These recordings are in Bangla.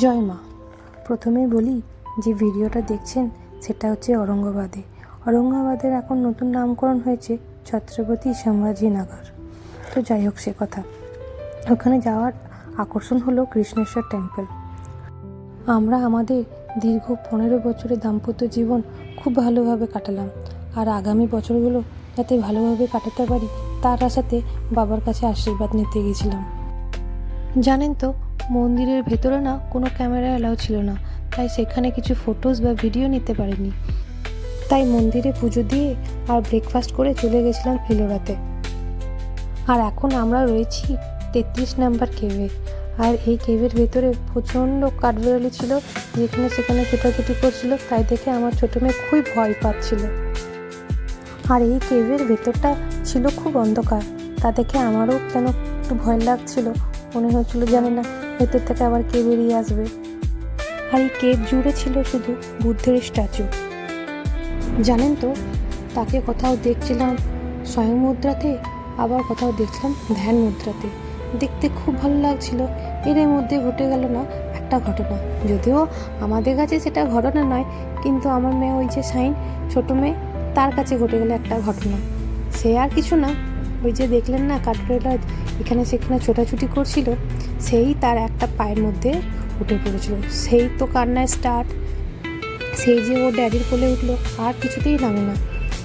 জয় মা। প্রথমেই বলি যে ভিডিওটা দেখছেন সেটা হচ্ছে ঔরঙ্গাবাদের এখন নতুন নামকরণ হয়েছে ছত্রপতি শিবাজীনগর। তো যাই হোক, সে কথা। ওখানে যাওয়ার আকর্ষণ হলো কৃষ্ণেশ্বর টেম্পল। আমরা আমাদের দীর্ঘ 15 বছরের দাম্পত্য জীবন খুব ভালোভাবে কাটালাম, আর আগামী বছরগুলো যাতে ভালোভাবে কাটাতে পারি তার আশাতে বাবার কাছে আশীর্বাদ নিতে গেছিলাম। জানেন তো, মন্দিরের ভেতরে না কোনো ক্যামেরা অ্যালাউ ছিল না, তাই সেখানে কিছু ফটোস বা ভিডিও নিতে পারিনি। তাই মন্দিরে পুজো দিয়ে আর ব্রেকফাস্ট করে চলে গেছিলাম এলোরাতে। আর এখন আমরা রয়েছি 33 নাম্বার কেভে। আর এই কেভের ভেতরে প্রচণ্ড কাঠবিড়ালি ছিল, যেখানে সেখানে ছোটাছুটি করছিল, তাই দেখে আমার ছোটো মেয়ে খুবই ভয় পাচ্ছিল। আর এই কেভের ভেতরটা ছিল খুব অন্ধকার, তা দেখে আমারও কেন একটু ভয় লাগছিল। মনে হচ্ছিল জানি না ভেতর থেকে আবার কে বেরিয়ে আসবে। আর এই কেভ জুড়ে ছিল শুধু বুদ্ধের স্ট্যাচু। জানেন তো, তাকে কোথাও দেখছিলাম স্বয়ং মুদ্রাতে, আবার কোথাও দেখছিলাম ধ্যান মুদ্রাতে। দেখতে খুব ভালো লাগছিল। এর মধ্যে ঘটে গেল না একটা ঘটনা, যদিও আমাদের কাছে সেটা ঘটনা নয়, কিন্তু আমার মেয়ে, ওই যে সাইন ছোটো মেয়ে, তার কাছে ঘটে গেল একটা ঘটনা। সে আর কিছু না, ওই যে দেখলেন না কাঠবিড়ালি এখানে সেখানে ছোটাছুটি করছিল, সেই তার একটা পায়ের মধ্যে উঠে পড়েছিল। সেই তো কান্নায় স্টার্ট। সেই যে ও ড্যাডির কোলে উঠলো, আর কিছুতেই নামে না।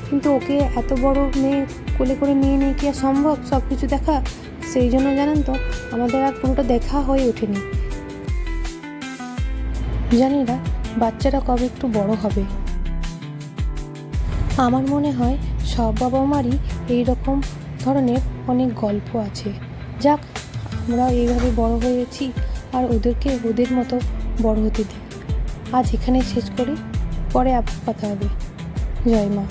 কিন্তু ওকে এত বড় মেয়ে কোলে করে নিয়ে কি আর সম্ভব সব কিছু দেখা? সেই জন্য জানেন তো, আমাদের আর পুরোটা দেখা হয়ে ওঠেনি। জানি না বাচ্চারা কবে একটু বড় হবে। আমার মনে হয় সব বাবা মারই এইরকম ধরনের অনেক গল্প আছে। যাক, আমরা এইভাবে বড় হয়েছি, আর ওদেরকে ওদের মতো বড় হতে দিই। আজ এখানে শেষ করি, পরে আবার কথা হবে। জয় মা।